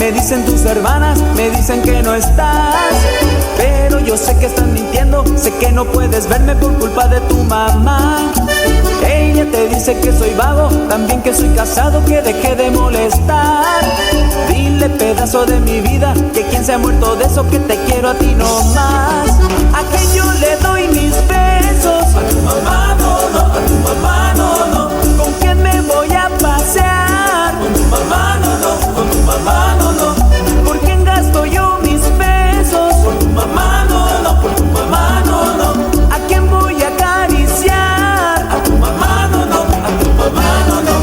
Me dicen tus hermanas, me dicen que no estás, pero yo sé que estás mintiendo, sé que no puedes verme por culpa de tu mamá. Ella te dice que soy vago, también que soy casado, que dejé de molestar. Dile, pedazo de mi vida, que quien se ha muerto de eso, que te quiero a ti no más. A que yo le doy mis besos, a tu mamá no, no, a tu mamá no, no. ¿Con quién me voy a pasear? Con tu mamá no, no, con tu mamá no, no. ¿Por quién gasto yo mis besos? Por tu mamá no, no, por tu mamá no, no. ¿A quién voy a acariciar? A tu mamá no, no, a tu mamá no, no.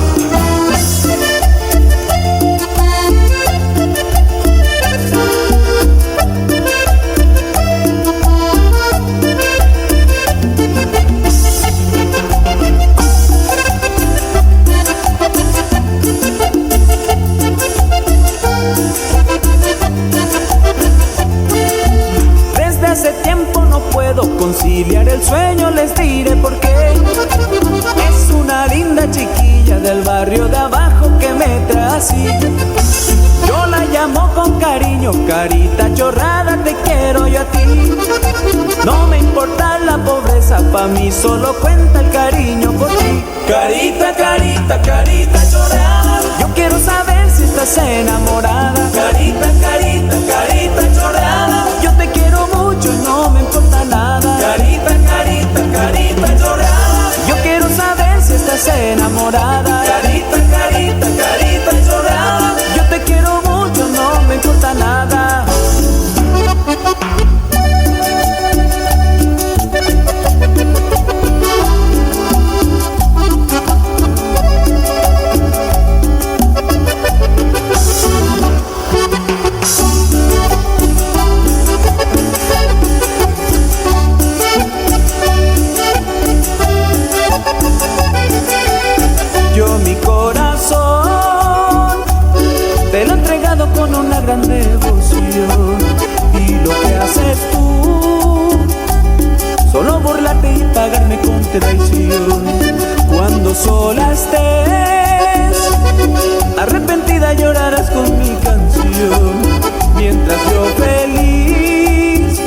Hace tiempo no puedo conciliar el sueño, les diré por qué. Es una linda chiquilla del barrio de abajo que me trae así. Yo la llamo con cariño, carita chorrada, te quiero yo a ti. No me importa la pobreza, pa' mí solo cuenta el cariño por ti. Carita, carita, carita chorrada, yo quiero saber si estás enamorada. Carita, carita, carita chorrada, yo te quiero mucho y no me importa nada. Carita, carita, carita chorrada, yo quiero saber si estás enamorada. Carita, carita, carita chorrada, yo te quiero mucho, no me importa nada. Yo mi corazón te lo he entregado con una gran devoción, y lo que haces tú, solo burlarte y pagarme con traición. Cuando sola estés, arrepentida llorarás con mi canción, mientras yo feliz,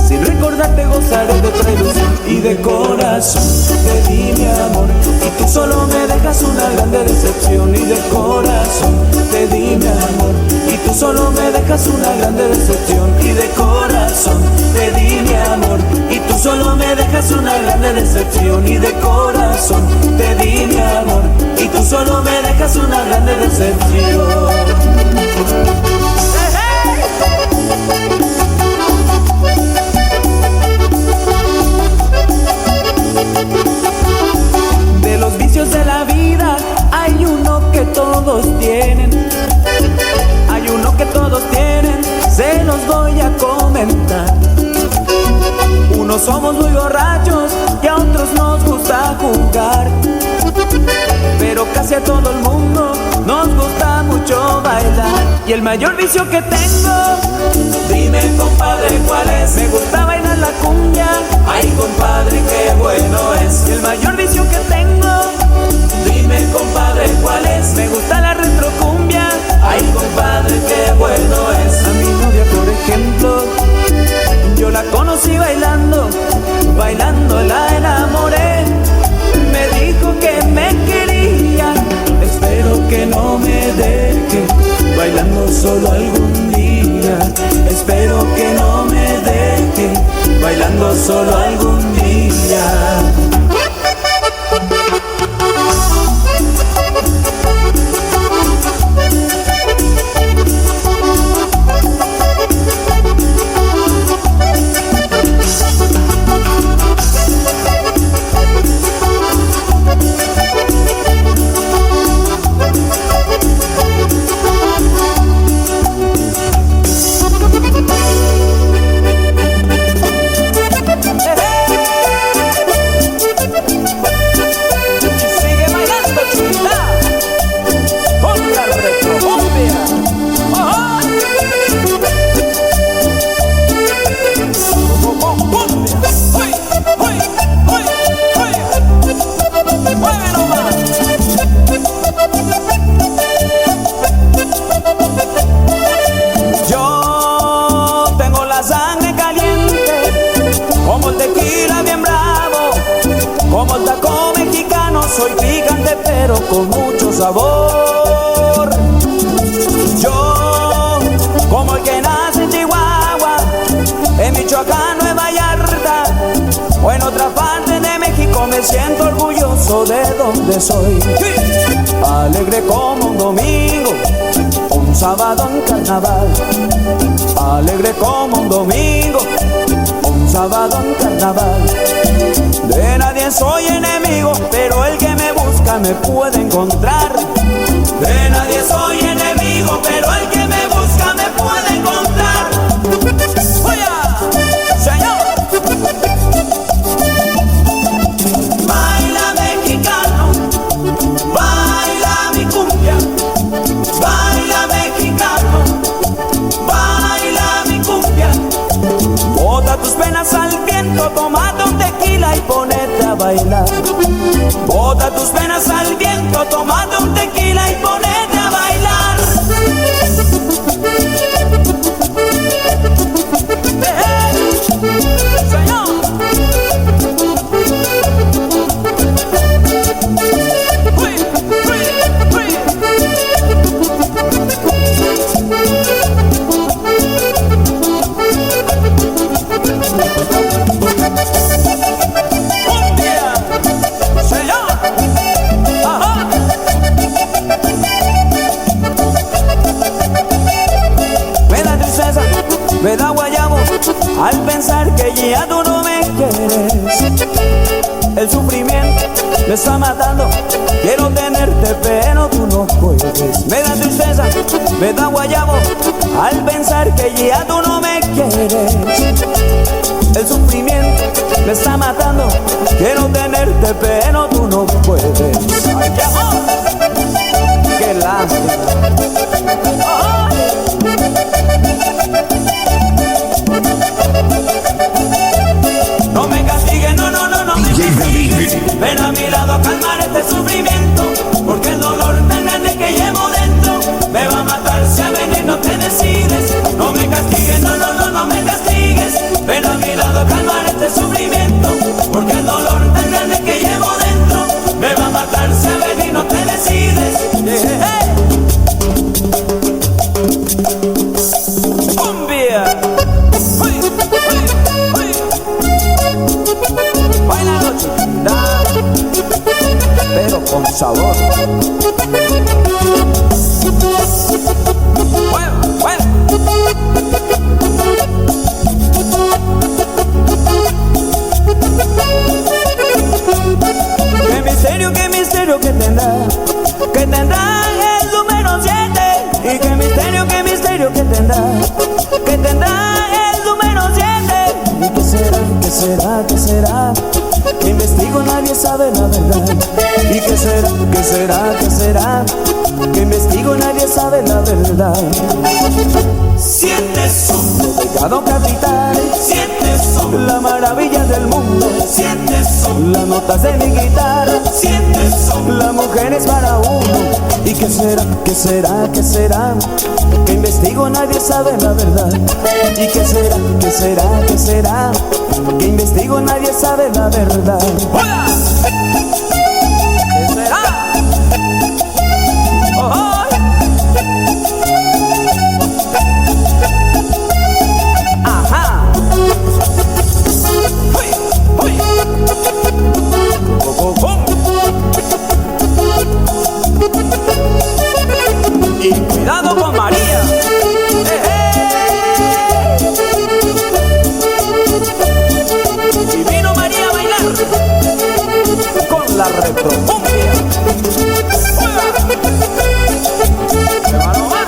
sin recordarte gozaré de otra ilusión. Y de corazón te di mi amor, y tú solo me dejas una grande decepción. Y de corazón te di mi amor, y tú solo me dejas una grande decepción. Y de corazón te di mi amor, y tú solo me dejas una grande decepción. Y de corazón te di mi amor, y tú solo me dejas una grande decepción. De los vicios de la vida hay uno que todos tienen, hay uno que todos tienen, se los voy a comentar. Unos somos muy borrachos y a otros nos gusta jugar, pero casi a todo el mundo nos gusta mucho bailar. Y el mayor vicio que tengo, dime compadre cuál es. Me gusta bailar la cumbia, ay compadre qué bueno es. Y el mayor vicio que tengo, dime compadre cuál es. Me gusta la retrocumbia, ay compadre qué bueno es. A mi novia por ejemplo, yo la conocí bailando, bailando la enamoré. Me dijo que me quería, espero que no me deje, bailando solo algún día. Espero que no me deje, bailando solo algún día. con mucho sabor. Yo, como el que nace en Chihuahua, en Michoacán, Nueva Vallarta o en otra parte de México, me siento orgulloso de donde soy. Alegre como un domingo, un sábado en carnaval. Alegre como un domingo, un sábado en carnaval. De nadie soy enemigo, pero el que me busca me puede encontrar. De nadie soy enemigo, pero el que me busca me puede encontrar. ¡Oya! ¡Señor! Baila mexicano, baila mi cumbia. Baila mexicano, baila mi cumbia. Bota tus penas al viento, tómate un tequila y ponete a bailar. Bota tus penas al viento, tómate un tequila y ponete a bailar. Señor. Me da guayabo al pensar que ya tú no me quieres. El sufrimiento me está matando, quiero tenerte pero tú no puedes. Me da tristeza, me da guayabo al pensar que ya tú no me quieres. El sufrimiento me está matando, quiero tenerte pero tú no puedes. ¡Ay, qué amor! ¡Qué lástima! ¡Oh! No me castigues, no me castigues. Ven a mi lado a calmar este sufrimiento, porque el dolor tan grande que llevo dentro me va a matar si a venir no te decides. No me castigues, no me castigues. Ven a mi lado a calmar este sufrimiento, porque el dolor tan grande que llevo dentro me va a matar si a venir no te decides. ¡Cumbia! Bailalo, chiquita, pero con sabor. Qué misterio que tendrá el número 7. Y qué misterio que tendrá el número 7. ¿Y qué será? Que investigo, nadie sabe la verdad. ¿Y qué será? Que investigo, nadie sabe la verdad. Siete son pecado capital. Siete son la maravilla del mundo. Siete son las notas de mi guitarra. Siete son las mujeres para uno. ¿Y qué será? Que investigo, nadie sabe la verdad. ¿Y qué será? Que investigo, nadie sabe la verdad. ¡Hola! ¿Qué será? ¡Oh! ¡Ajá! ¡Uy! ¡Uy! ¡Oh, oh, oh! Y cuidado con María. Y vino María a bailar con la retrocumbia. ¡Se va nomás!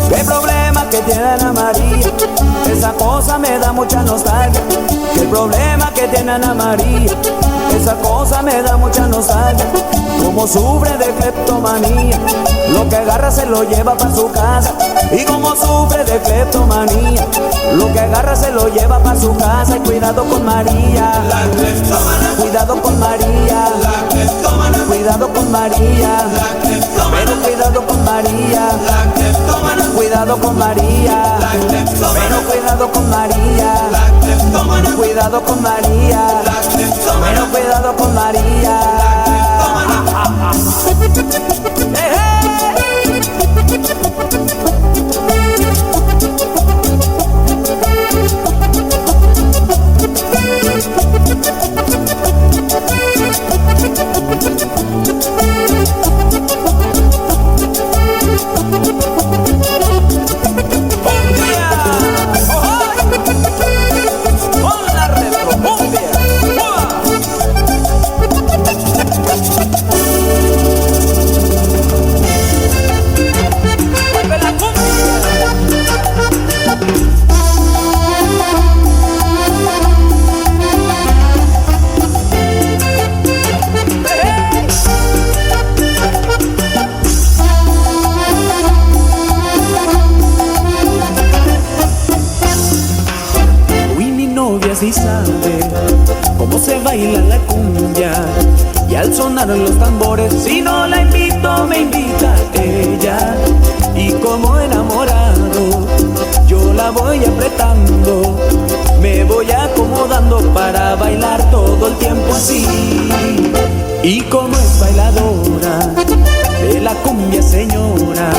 ¿Qué problema que tiene Ana María? Esa cosa me da mucha nostalgia. ¿Qué problema que tiene Ana María? Esa cosa me da mucha nostalgia. Como sufre de cleptomanía, lo que agarra se lo lleva para su casa. Y como sufre de cleptomanía, lo que agarra se lo lleva para su casa. Y cuidado con María, la cleptómana. Cuidado con María, la cleptómana. Cuidado con María, la cleptómana. Pero cuidado con María, la cleptómana. Cuidado con María, pero cuidado con María, cuidado con María, pero cuidado con María. Sí sabe cómo se baila la cumbia, y al sonar los tambores, si no la invito me invita ella, y como enamorado yo la voy apretando, me voy acomodando para bailar todo el tiempo así. Y como es bailadora de la cumbia señora,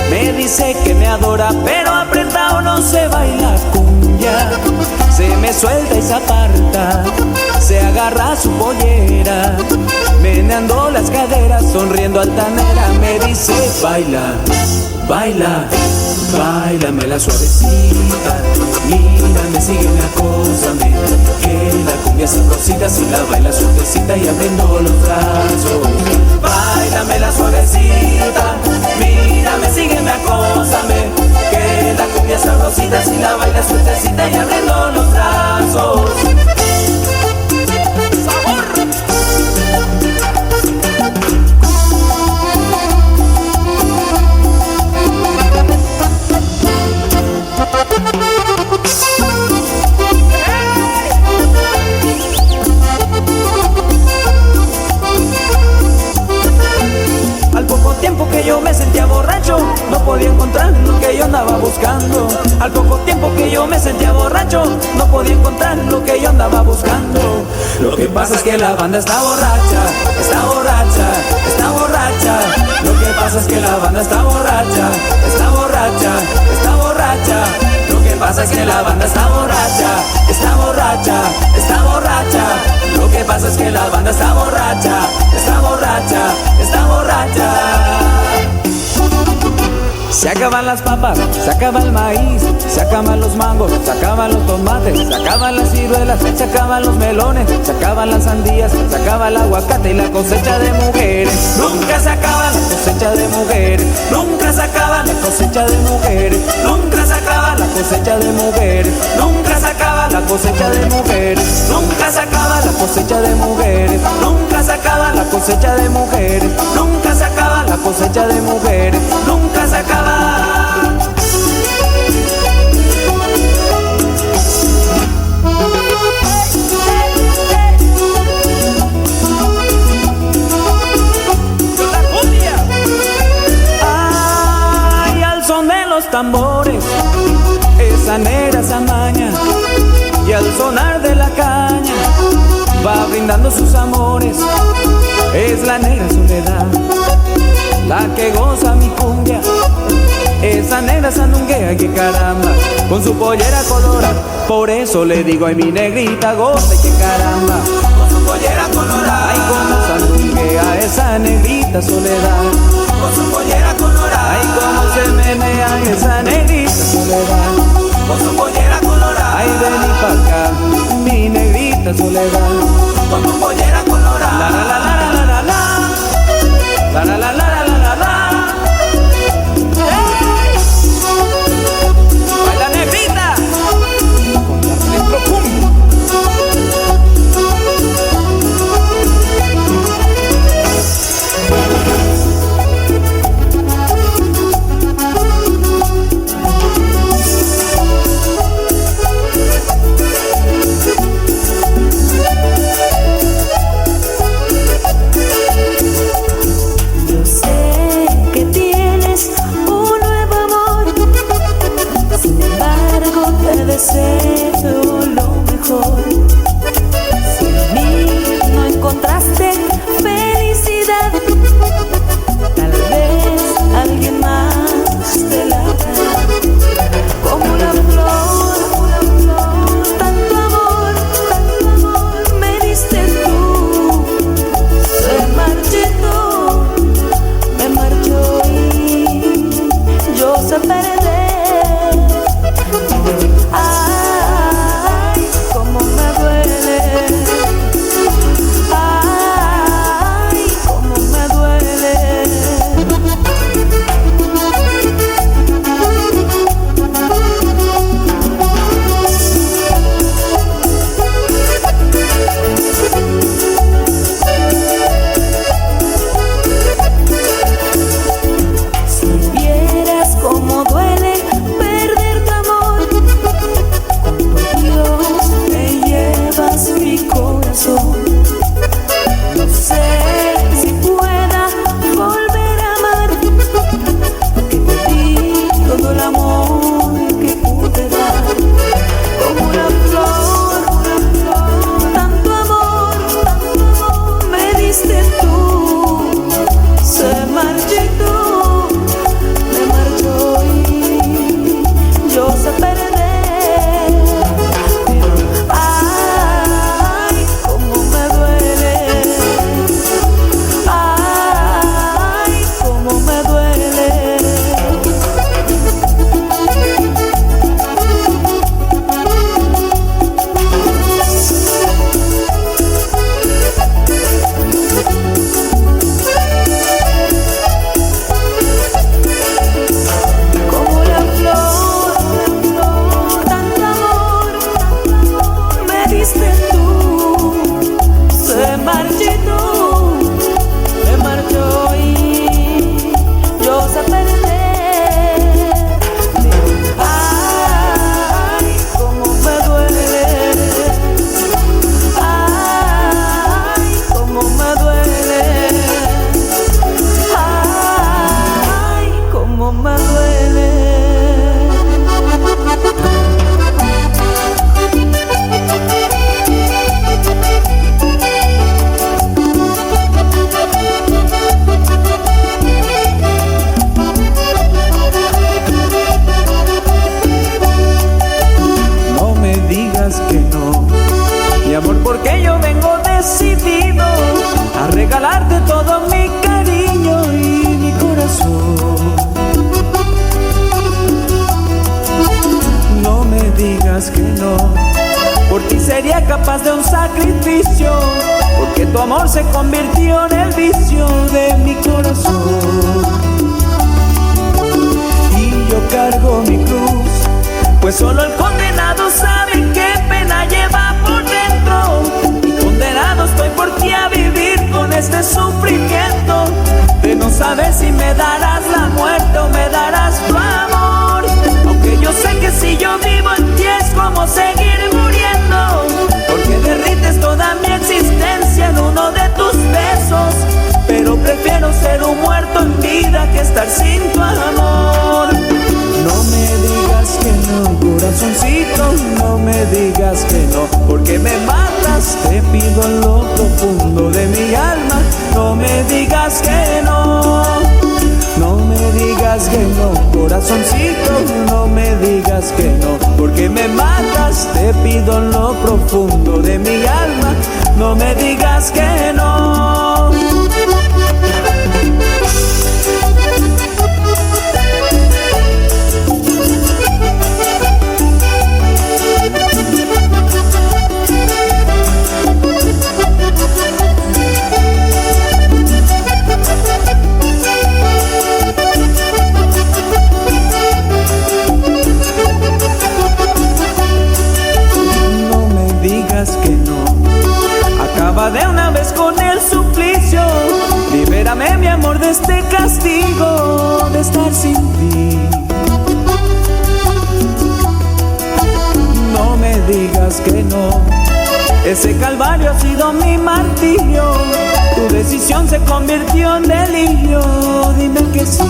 me dice que me adora, pero apretado no se baila cumbia. Se me suelta y se aparta, se agarra su pollera, meneando las caderas, sonriendo altanera, me dice: baila, baila, báilamela suavecita, mírame, sígueme, acósame, que la cumbia sabrosita, si la baila suavecita y abriendo los brazos. Báilamela suavecita, mírame, sígueme, acósame, que la cumbia sabrosita, si la baila suavecita y abriendo los brazos. Al poco tiempo que yo me sentía borracho, no podía encontrar lo que yo andaba buscando. Al poco tiempo que yo me sentía borracho, no podía encontrar lo que yo andaba buscando. Lo que pasa es que la banda está borracha, está borracha, está borracha. Lo que pasa es que la banda está borracha, está borracha, está borracha. Lo que pasa es que la banda está borracha, está borracha, está borracha. Lo que pasa es que la banda está borracha, está borracha, está borracha. Se acaban las papas, se acaba el maíz, se acaban los mangos, se acaban los tomates, se acaban las ciruelas, se acaban los melones, se acaban las sandías, se acaba el aguacate y la cosecha de mujeres. Nunca se acaba la cosecha de mujeres, nunca se acaba la cosecha de mujeres, nunca se acaba la cosecha de mujeres, nunca se acaba la cosecha de mujeres, nunca se acaba la cosecha de mujeres, nunca se acaba la cosecha de mujeres, nunca se acaba la cosecha de mujeres, nunca se acaba. Ay, al son de los tambores, esa negra esa maña, y al sonar de la caña va brindando sus amores. Es la negra soledad la que goza mi cumbia, esa negra sandunguea que caramba, con su pollera colorada. Por eso le digo: ay, mi negrita goza y que caramba, con su pollera colorada. Ay, como sandunguea esa negrita soledad, con su pollera colorada. Ay, como se menea esa negrita soledad, con su pollera colorada. Ay, vení pa' acá, mi negrita soledad, con tu pollera colorada. La la la la la la la, la la la la la la. Baila negrita con la retrocumbia. Yo sé sé perder. Ay, cómo me duele. Ay, cómo me duele. No sé si pueda volver a amar, porque te di todo el amor que pude dar. Como una flor, tanto amor me diste tú. Se marchitó, me marchó y yo sé perder. Que no, mi amor, porque yo vengo decidido a regalarte todo mi cariño y mi corazón. No me digas que no, por ti sería capaz de un sacrificio, porque tu amor se convirtió en el vicio de mi corazón. Y yo cargo mi cruz, pues solo el condenado sabe qué pena lleva por dentro. Y condenado estoy por ti a vivir con este sufrimiento de no saber si me darás la muerte o me darás tu amor. Aunque yo sé que si yo vivo en ti es como seguir muriendo, porque derrites toda mi existencia en uno de tus besos. Pero prefiero ser un muerto en vida que estar sin tu amor. No me digas que no, corazoncito, no me digas que no, porque me matas, te pido en lo profundo de mi alma. No me digas que no, no me digas que no, corazoncito, no me digas que no, porque me matas, te pido en lo profundo de mi alma. No me digas que no. Que no, acaba de una vez con el suplicio. Libérame, mi amor, de este castigo de estar sin ti. No me digas que no, ese calvario ha sido mi martirio. Tu decisión se convirtió en delirio. Dime que sí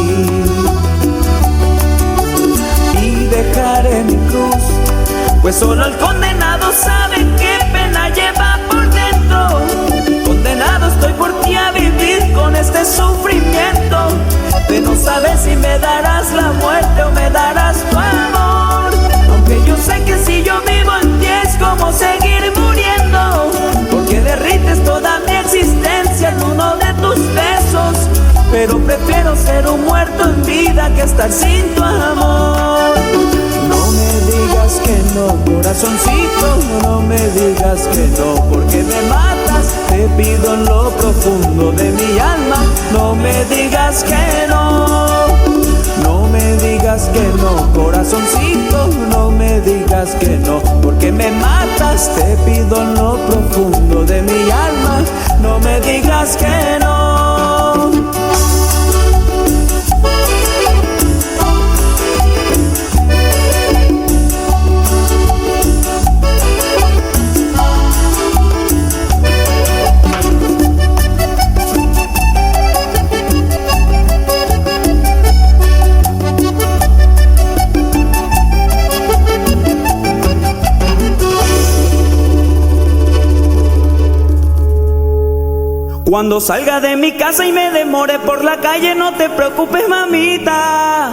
y dejaré mi cruz, pues solo el condenado sabe qué pena lleva por dentro. Condenado estoy por ti a vivir con este sufrimiento de no saber si me darás la muerte o me darás tu amor. Aunque yo sé que si yo vivo en ti es como seguir muriendo, porque derrites toda mi existencia en uno de tus besos. Pero prefiero ser un muerto en vida que estar sin tu amor. No me digas que no, corazoncito, no me digas que no, porque me matas, te pido en lo profundo de mi alma. No me digas que no, no me digas que no, corazoncito, no me digas que no, porque me matas, te pido en lo profundo de mi alma. No me digas que no. Cuando salga de mi casa y me demore por la calle, no te preocupes, mamita,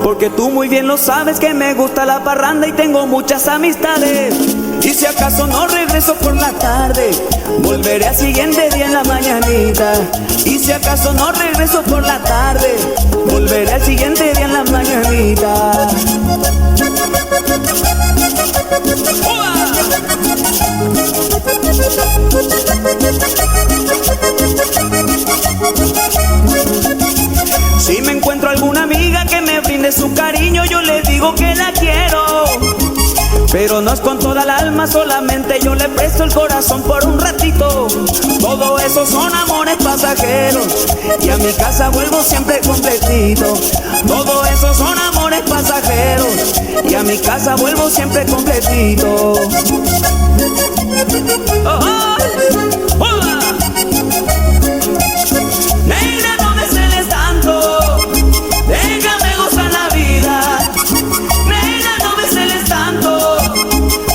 porque tú muy bien lo sabes que me gusta la parranda y tengo muchas amistades. Y si acaso no regreso por la tarde, volveré al siguiente día en la mañanita. Y si acaso no regreso por la tarde, volveré al siguiente día en la mañanita. Si me encuentro alguna amiga que me brinde su cariño, yo le digo que la quiero, pero no es con toda el alma, solamente yo le presto el corazón por un ratito. Todo eso son amores pasajeros y a mi casa vuelvo siempre completito. Todo eso son amores pasajeros y a mi casa vuelvo siempre completito. Oh, hola. Negra, no me celes tanto, déjame gozar la vida. Negra, no me celes tanto,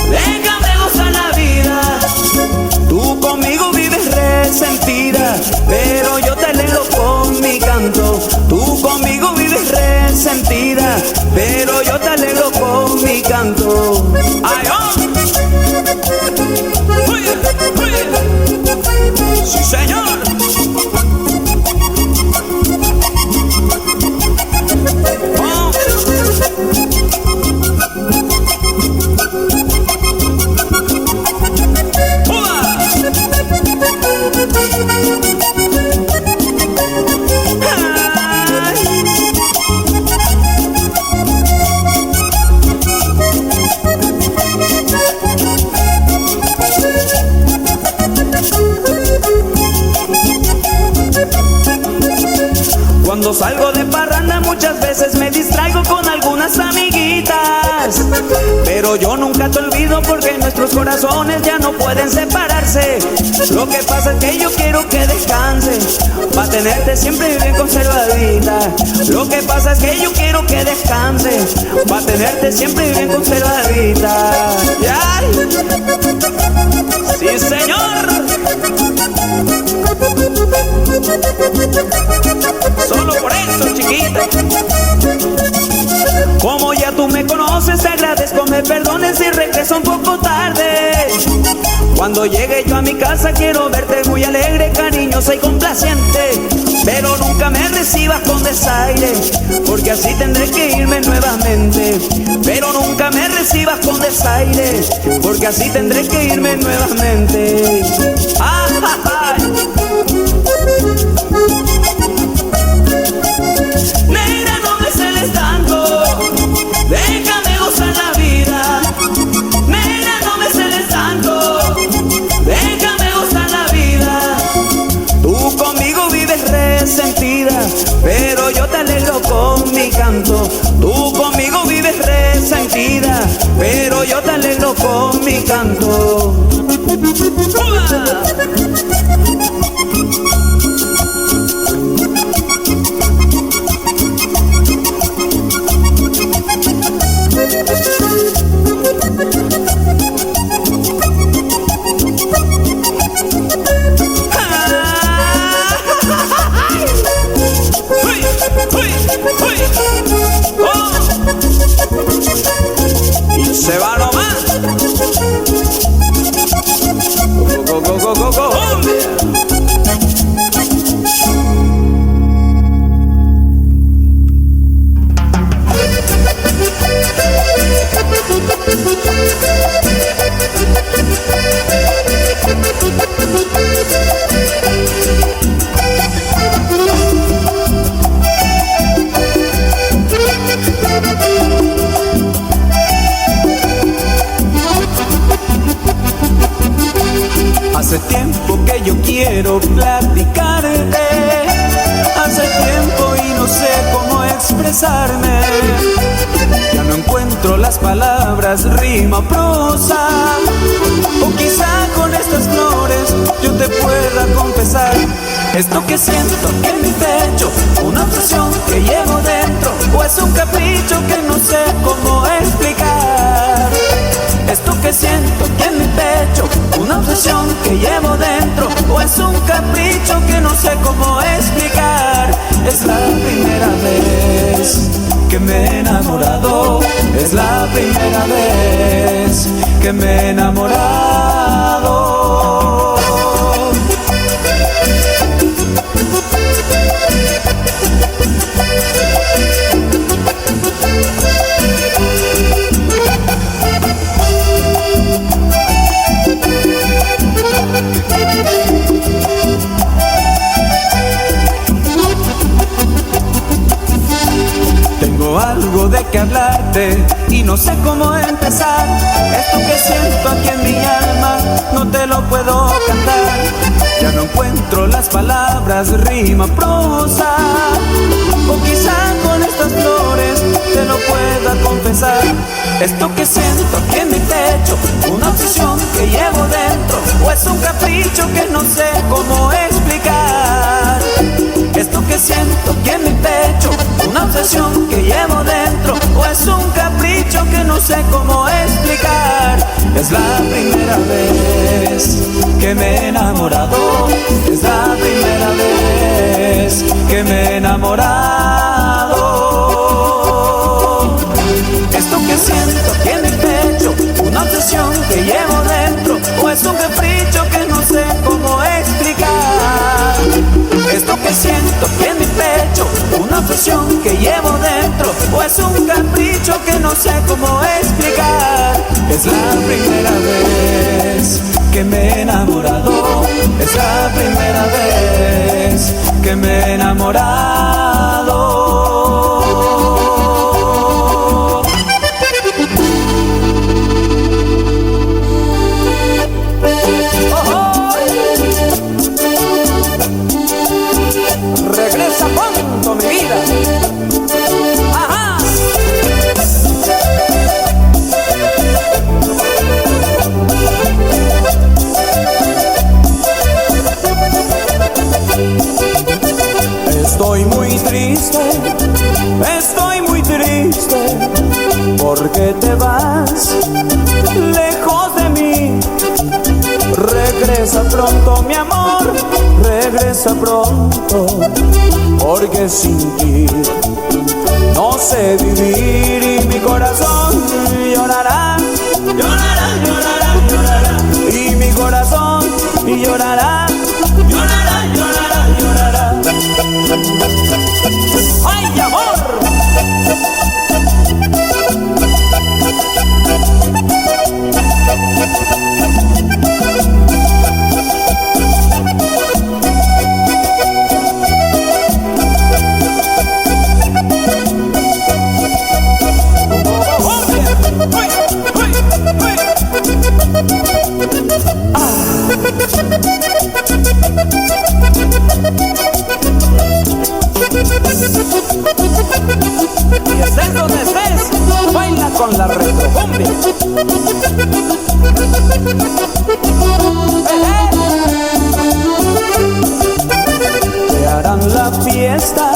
déjame gozar la vida. Tú conmigo vives resentida, pero yo te alegro con mi canto. Tú conmigo vives resentida, pero yo te alegro con mi canto. Ay, oh. Sí, señor. Oh. Cuando salgo de parranda muchas veces me distraigo con algunas amiguitas, pero yo nunca te olvido porque nuestros corazones ya no pueden separarse. Lo que pasa es que yo quiero que descanses, pa' tenerte siempre bien conservadita. Lo que pasa es que yo quiero que descanses, pa' tenerte siempre bien conservadita. ¡Ya! ¡Sí, señor! Solo por eso, chiquita. Como ya tú me conoces, te agradezco, me perdones si regreso un poco tarde. Cuando llegue yo a mi casa quiero verte muy alegre, cariñosa y complaciente, pero nunca me recibas con desaire, porque así tendré que irme nuevamente. Pero nunca me recibas con desaire, porque así tendré que irme nuevamente. ¡Ah, ja, ja! Negra, no me celes tanto, déjame gozar la vida. Negra, no me celes tanto, déjame gozar la vida. Tú conmigo vives resentida, pero yo te alegro con mi canto. Tú conmigo vives resentida, pero yo te alegro con mi canto. ¡Uah! quiero platicarte. Hace tiempo y no sé cómo expresarme. Ya no encuentro las palabras, rima, prosa. O quizá con estas flores yo te pueda confesar esto que siento en mi pecho, una obsesión que llevo dentro, o es un capricho que no sé cómo explicar. Esto que siento en mi pecho, una obsesión que llevo dentro, o es un capricho que no sé cómo explicar. Es la primera vez que me he enamorado, es la primera vez que me he enamorado. Tengo algo de que hablarte y no sé cómo empezar. Esto que siento aquí en mi alma no te lo puedo cantar. Ya no encuentro las palabras, rima, prosa. O quizá con estas flores te lo pueda confesar. Esto que siento aquí en mi pecho, una obsesión que llevo dentro, o es un capricho que no sé cómo explicar. Esto que siento aquí en mi pecho, una obsesión que llevo dentro, o es un capricho que no sé cómo explicar. Es la primera vez que me he enamorado, es la primera vez que me he enamorado. Esto que siento aquí en mi pecho, una obsesión que llevo dentro, o es un capricho que no sé cómo explicar. Esto que siento aquí en mi pecho, una obsesión que llevo dentro, o es un capricho que no sé cómo explicar. Es la primera vez que me he enamorado, es la primera vez que me he enamorado. Regresa pronto mi vida. Ajá. Estoy muy triste, porque te vas lejos de mí. Regresa pronto mi amor, regresa pronto, porque sin ti no sé vivir y mi corazón llorará, llorará, llorará, llorará. Y mi corazón llorará, llorará, llorará, llorará. ¡Ay, amor! Y estés donde estés, baila con la retrocumbia. Te harán la fiesta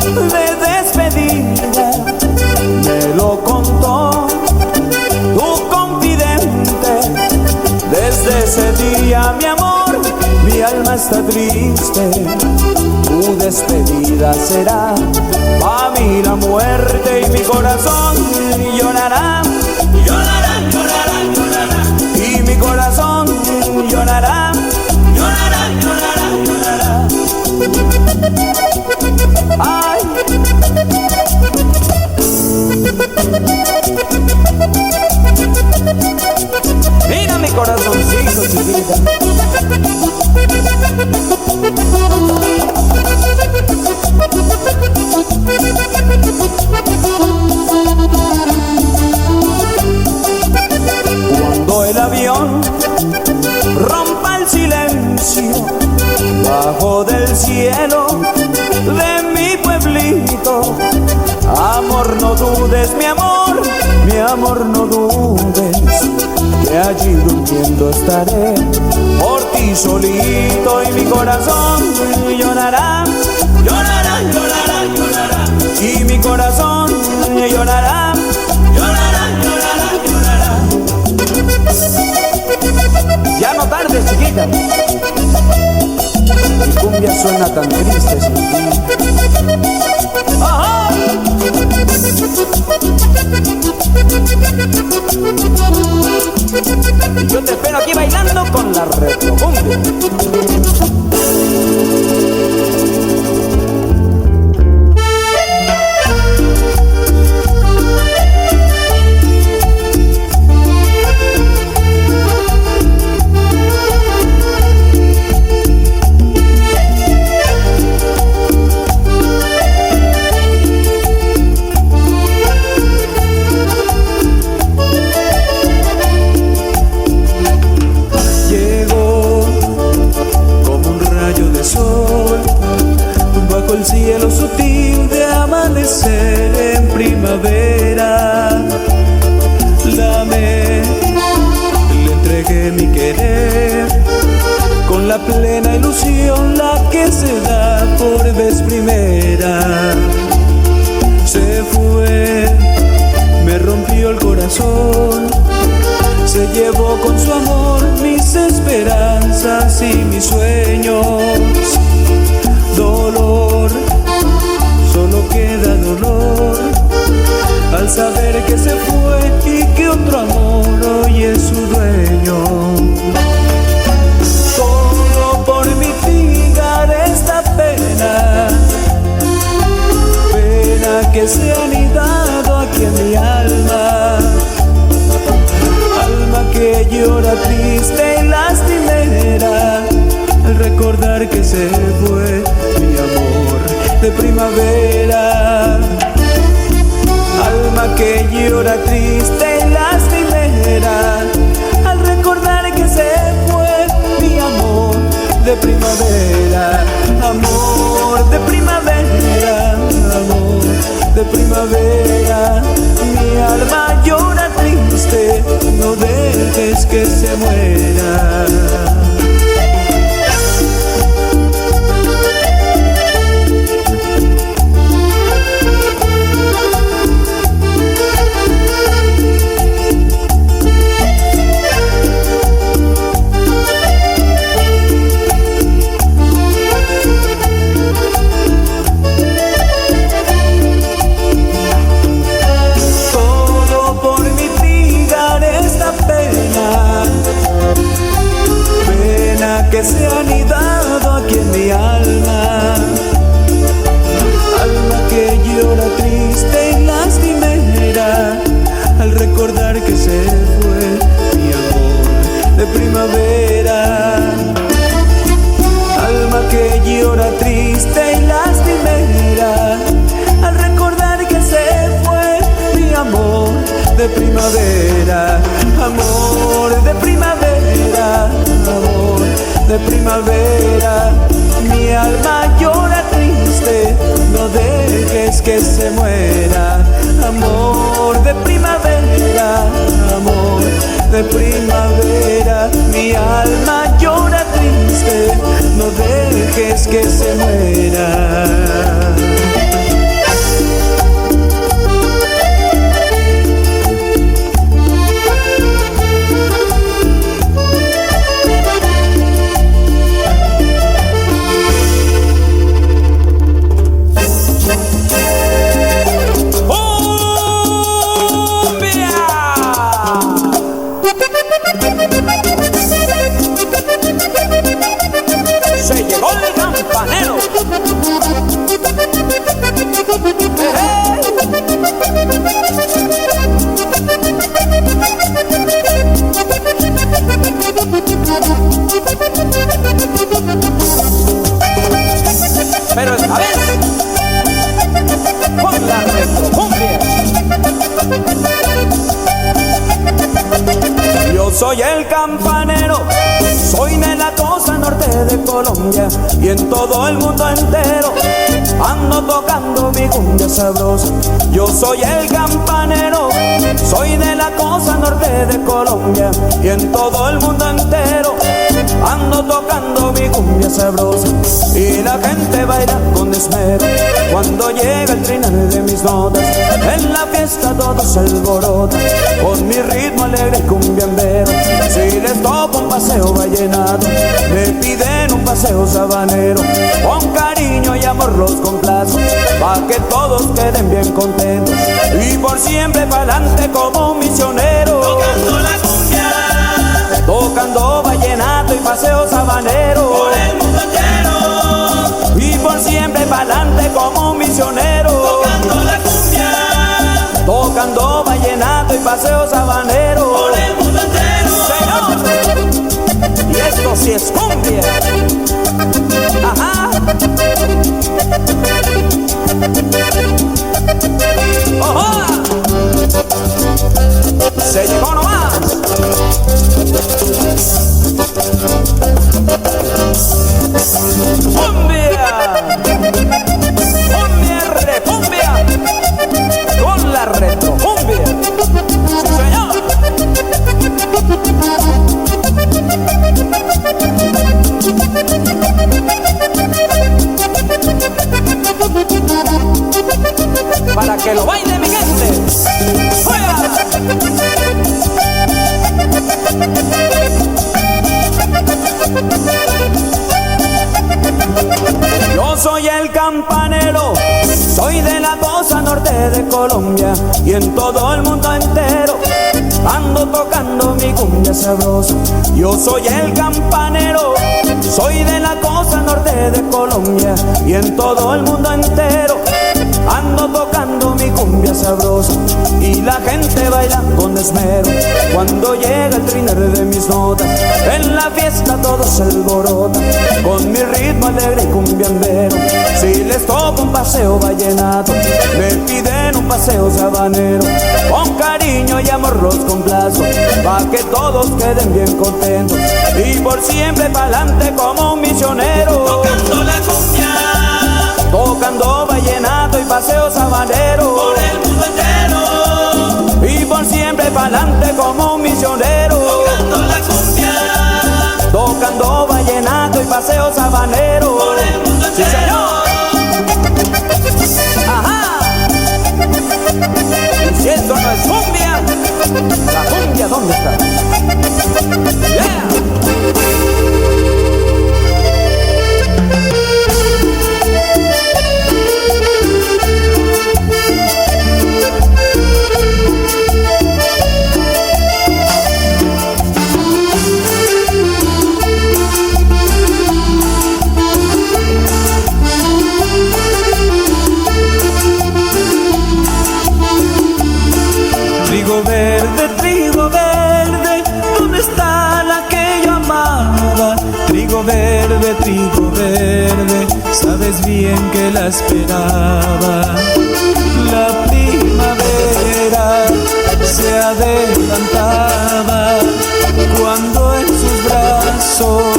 de despedida, me lo contó tu confidente. Desde ese día, mi amor, mi alma está triste. Tu despedida será para mí la muerte y mi corazón llorará, llorará, llorará, llorará. Y mi corazón llorará, llorará, llorará, llorará. Ay. Mira mi corazoncito, chiquita. Cuando el avión rompa el silencio no dudes, mi amor, no dudes, que allí durmiendo estaré por ti solito y mi corazón llorará, llorará, llorará, llorará, y mi corazón llorará, llorará, llorará, llorará. Ya no tardes, chiquita, mi cumbia suena tan triste sin ti. ¡Ajá! Yo te espero aquí bailando con la retrocumbia. El cielo sutil de amanecer en primavera, la amé, le entregué mi querer, con la plena ilusión, la que se da por vez primera. Se fue, me rompió el corazón, se llevó con su amor mis esperanzas y mis sueños. Dolor, solo queda dolor al saber que se fue y que otro amor hoy es su dueño. Todo por mitigar esta pena, pena que se ha anidado aquí en mi alma, alma que llora triste y lastimera al recordar que se fue mi amor de primavera, alma que llora triste y lastimera al recordar que se fue mi amor de primavera, amor de primavera, amor de primavera. Mi alma llora triste, no dejes que se muera. Que se ha anidado aquí en mi alma, alma que llora triste y lastimera al recordar que se fue mi amor de primavera, alma que llora triste y lastimera al recordar que se fue mi amor de primavera, amor de primavera, amor de primavera. Mi alma llora triste, no dejes que se muera, amor de primavera, amor de primavera. Mi alma llora triste, no dejes que se muera. Se llegó el campanero. Pero esta vez con la retrocumbia. Yo soy el campanero, soy de la cosa norte de Colombia y en todo el mundo entero ando tocando mi cumbia sabrosa. Yo soy el campanero, soy de la costa norte de Colombia y en todo el mundo entero ando tocando mi cumbia sabrosa. Y la gente baila con esmero cuando llega el trinar de mis notas. En la fiesta todo se alborota con mi ritmo alegre y cumbiambero. Si les toco un paseo vallenato, me piden un paseo sabanero. Con cariño y amor los complazo, pa' que todos queden bien contentos y por siempre pa'lante como un misionero. Tocando la cumbia, tocando vallenato y paseo sabanero. por el mundo entero, Y por siempre pa'lante como un misionero. tocando la cumbia, Tocando vallenato y paseo sabanero. por el mundo entero. Señor, y esto sí es cumbia. Ajá. ¡Ojo! Se llegó nomás. ¡Cumbia! ¡Cumbia, recumbia! Con la retrocumbia. ¡Sí, señor! Para que lo baile mi gente. ¡Fuera! Yo soy el campanero, soy de la costa norte de Colombia y en todo el mundo entero ando tocando mi cumbia sabrosa. Yo soy el campanero, soy de la costa norte de Colombia y en todo el mundo entero ando tocando mi cumbia sabrosa. Y la gente baila con esmero cuando llega el trinar de mis notas. En la fiesta todo se alborota con mi ritmo alegre y cumbiambero. Si les toco un paseo vallenato, me piden un paseo sabanero. Con cariño y amor los complazo, pa' que todos queden bien contentos y por siempre pa'lante como un misionero. Tocando la cumbia, Tocando vallenato y paseo sabanero. por el mundo entero, Y por siempre pa'lante como un misionero. tocando la cumbia, Tocando vallenato y paseo sabanero. por el mundo ¡Sí, entero. señor! ¡Ajá! Y si esto no es cumbia, ¿la cumbia dónde está? ¡Yeah! Trigo verde, ¿dónde está la que yo amaba? Trigo verde, sabes bien que la esperaba. La primavera se adelantaba cuando en sus brazos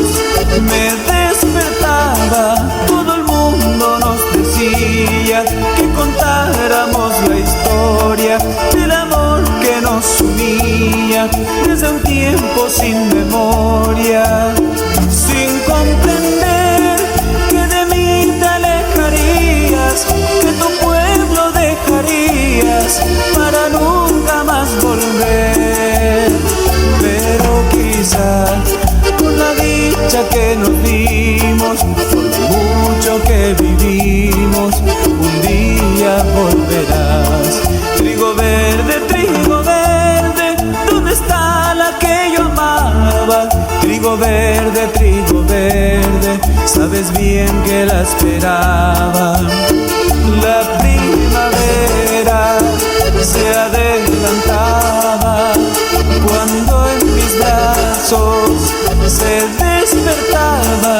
me despertaba. Todo el mundo nos decía que contáramos la historia del amor que nos unía desde un tiempo sin memoria, sin comprender que de mí te alejarías, que tu pueblo dejarías para nunca más volver. Pero quizás por la dicha que nos dimos, por lo mucho que vivimos, un día volverás. Trigo verde, ¿dónde está la que yo amaba? Trigo verde, sabes bien que la esperaba. La primavera se adelantaba cuando en mis brazos se despertaba.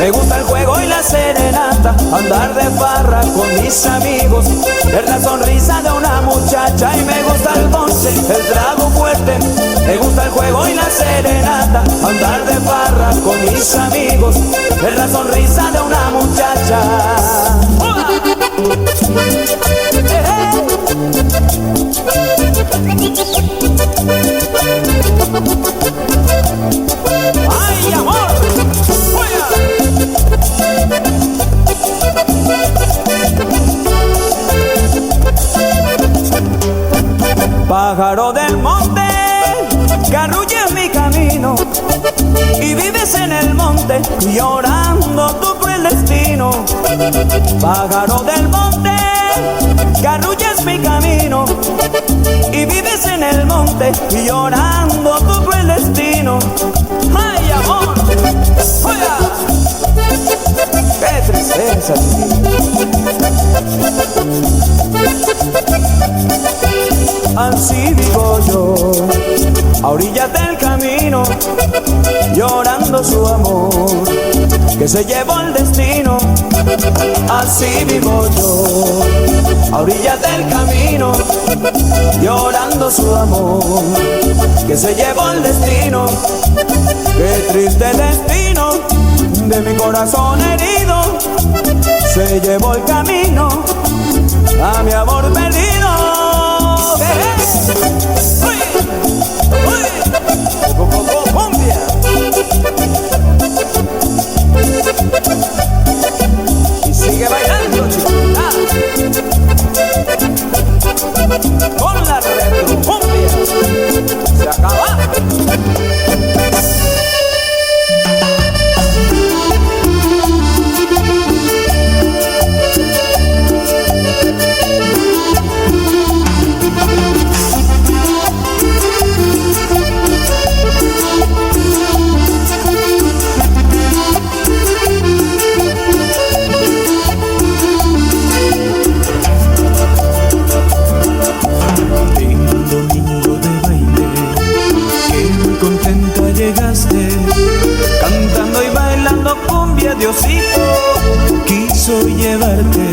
Me gusta el juego y la serenata, andar de farra con mis amigos, ver la sonrisa de una muchacha. Y me gusta el ponche, el trago fuerte. Me gusta el juego y la serenata, andar de farra con mis amigos, ver la sonrisa de una muchacha. ¡Ay, amor! Pájaro del monte, que arrullas mi camino y vives en el monte llorando tu cruel destino. Pájaro del monte, que arrullas mi camino y vives en el monte llorando tu cruel destino. ¡Ay, amor! ¡Oiga! ¡Qué tristeza! Así vivo yo, a orillas del camino, llorando su amor, que se llevó el destino. Así vivo yo, a orillas del camino, llorando su amor, que se llevó el destino. Qué triste destino de mi corazón herido, se llevó el camino a mi amor perdido. Cumbia. Y sigue bailando, chica, con la retrocumbia. Se acaba. Cantando y bailando cumbia, Diosito quiso llevarte,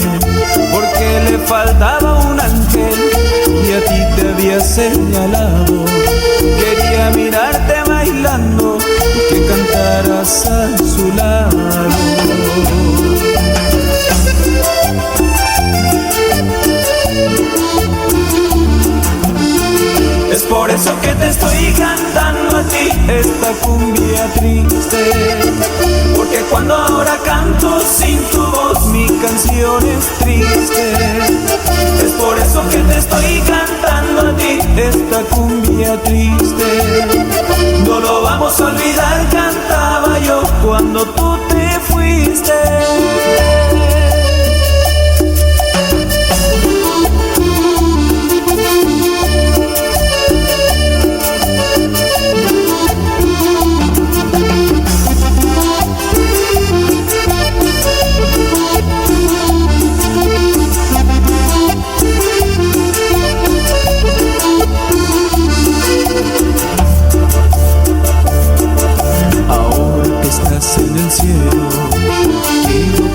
porque le faltaba un ángel y a ti te había señalado. Quería mirarte bailando y que cantaras a su lado. Es por eso que te estoy cantando a ti esta cumbia triste, porque cuando ahora canto sin tu voz mi canción es triste. Es por eso que te estoy cantando a ti esta cumbia triste. No lo vamos a olvidar, cantaba yo cuando tú te fuiste.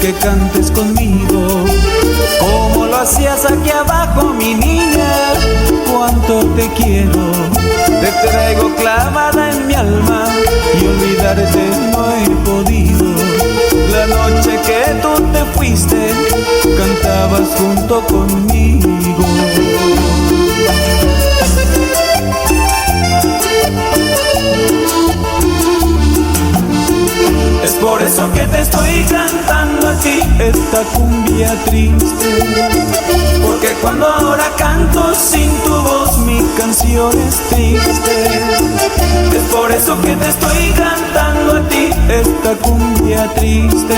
Que cantes conmigo como lo hacías aquí abajo, mi niña. Cuánto te quiero, te traigo clavada en mi alma y olvidarte no he podido. La noche que tú te fuiste, cantabas junto conmigo. Es por eso que te estoy cantando a ti esta cumbia triste, porque cuando ahora canto sin tu voz mi canción es triste. Es por eso que te estoy cantando a ti esta cumbia triste.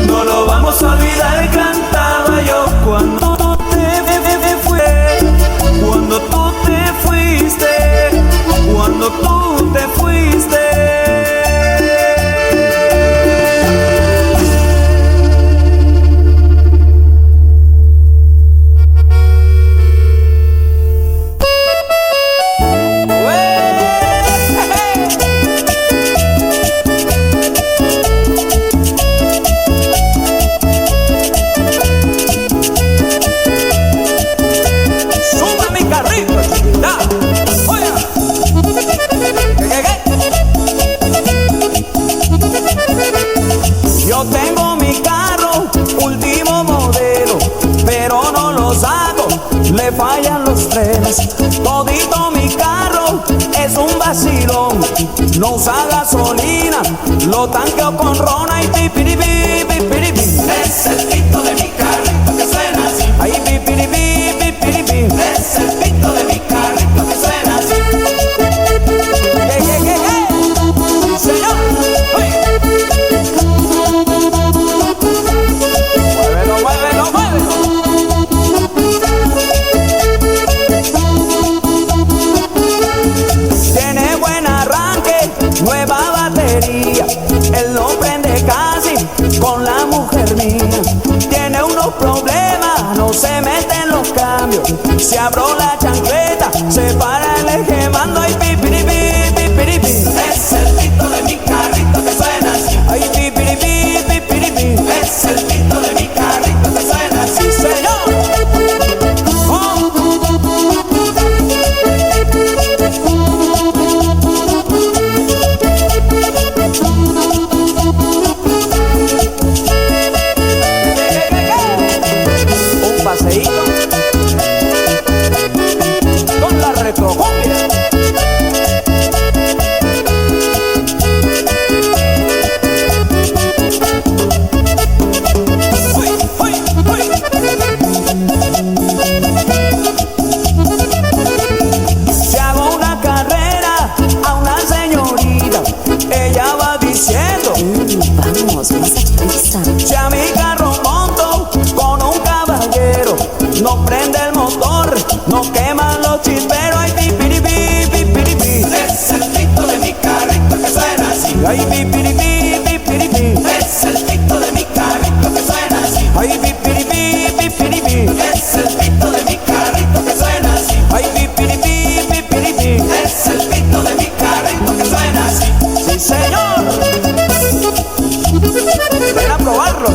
No lo vamos a olvidar, cantaba yo cuando tú te fuiste, cuando tú te fuiste, cuando tú te fuiste. le fallan los frenos. Todito mi carro es un vacilón, no usa gasolina, lo tanqueo con rona y pipiripi, pipiripi. Es el pito de mi carrito que suena así. Ay, pipiripi, pipiripi. Es el pito de mi carrito que suena así. Señor, muévelo, muévelo, muévelo. Tiene buen arranque, nueva batería. Él no prende casi con la mujer mía. Tiene unos problemas, no se mete en los cambios. Si abro la chancleta, se para el eje mando y pipiripi, pipiripi. Es el pito de mi carrito que suena así. Ay, pipiripi, pipiripi. Es el pito de mi carrito que suena así. Señor. Oh. Un paseíto con la retrocumbia. Si hago una carrera a una señorita, ella va diciendo: Vamos, más prisa. si a mi carro monto con un caballero, no prende el motor, no queman los chisperos. Ay, pipiripi, pipiripi. Es el pito de mi carrito que suena así. Ay, pipiripi, pipiripi. Es el pito de mi carrito que suena así. Ay, pipiripi, pipiripi. Es el pito de mi carrito que suena así. Ay, pipiripi, pipiripi. Es el pito de mi carrito que suena así. Sí, señor. Ven a probarlo.